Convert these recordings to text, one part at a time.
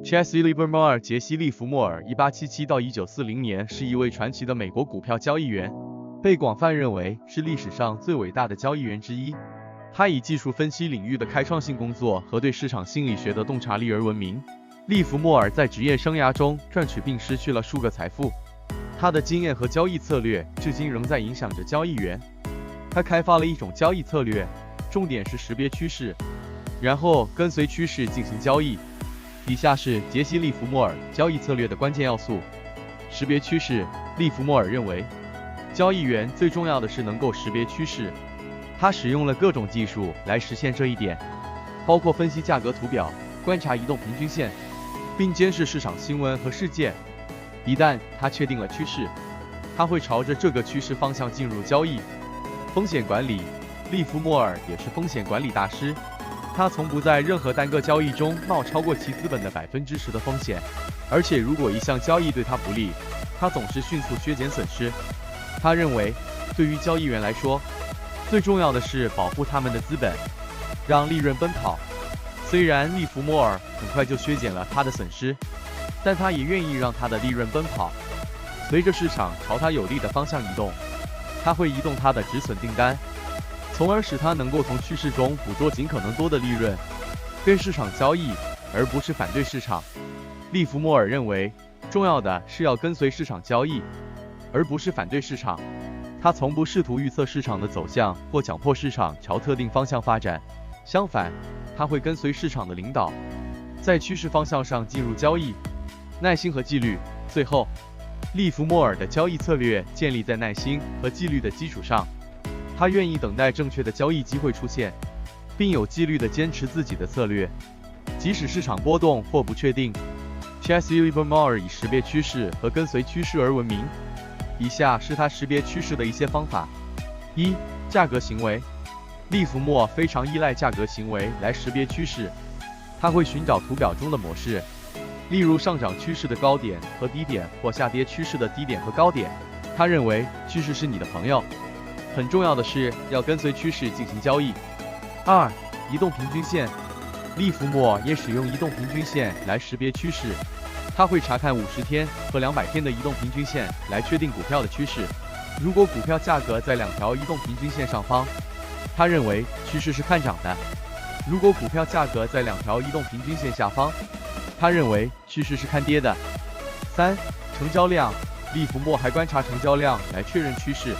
Jesse Livermore 杰西·利弗莫尔1877到1940年是一位传奇的美国股票交易员，被广泛认为是历史上最伟大的交易员之一。他以技术分析领域的开创性工作和对市场心理学的洞察力而闻名。利弗莫尔在职业生涯中赚取并失去了数个财富，他的经验和交易策略至今仍在影响着交易员。他开发了一种交易策略，重点是识别趋势，然后跟随趋势进行交易。以下是杰西·利弗莫尔交易策略的关键要素。识别趋势。利弗莫尔认为，交易员最重要的是能够识别趋势。他使用了各种技术来实现这一点，包括分析价格图表、观察移动平均线，并监视市场新闻和事件。一旦他确定了趋势，他会朝着这个趋势方向进入交易。风险管理。利弗莫尔也是风险管理大师。他从不在任何单个交易中冒超过其资本的10%的风险，而且如果一项交易对他不利，他总是迅速削减损失。他认为，对于交易员来说，最重要的是保护他们的资本，让利润奔跑。虽然利弗莫尔很快就削减了他的损失，但他也愿意让他的利润奔跑。随着市场朝他有利的方向移动，他会移动他的止损订单，从而使他能够从趋势中捕捉尽可能多的利润，跟市场交易，而不是反对市场。利弗莫尔认为，重要的是要跟随市场交易，而不是反对市场。他从不试图预测市场的走向或强迫市场朝特定方向发展，相反，他会跟随市场的领导，在趋势方向上进入交易。耐心和纪律。最后，利弗莫尔的交易策略建立在耐心和纪律的基础上。他愿意等待正确的交易机会出现，并有纪律地坚持自己的策略，即使市场波动或不确定。Jesse Livermore 以识别趋势和跟随趋势而闻名。以下是他识别趋势的一些方法。1. 价格行为。利弗莫非常依赖价格行为来识别趋势，他会寻找图表中的模式，例如上涨趋势的高点和低点，或下跌趋势的低点和高点。他认为趋势是你的朋友，很重要的是要跟随趋势进行交易。2. 移动平均线。利弗莫也使用移动平均线来识别趋势，他会查看50天和200天的移动平均线来确定股票的趋势。如果股票价格在2条移动平均线上方，他认为趋势是看涨的；如果股票价格在2条移动平均线下方，他认为趋势是看跌的。3. 成交量。利弗莫还观察成交量来确认趋势，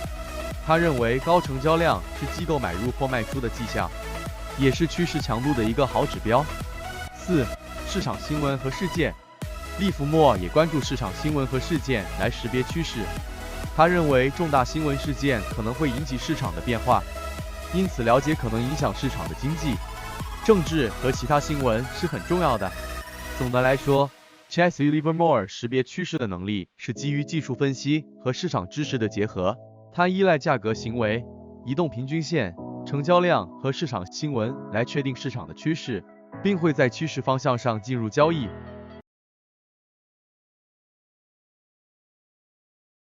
他认为高成交量是机构买入或卖出的迹象，也是趋势强度的一个好指标。4. 市场新闻和事件。利弗莫也关注市场新闻和事件来识别趋势，他认为重大新闻事件可能会引起市场的变化，因此了解可能影响市场的经济、政治和其他新闻是很重要的。总的来说，Jesse Livermore 识别趋势的能力是基于技术分析和市场知识的结合。他依赖价格行为、移动平均线、成交量和市场新闻来确定市场的趋势，并会在趋势方向上进入交易。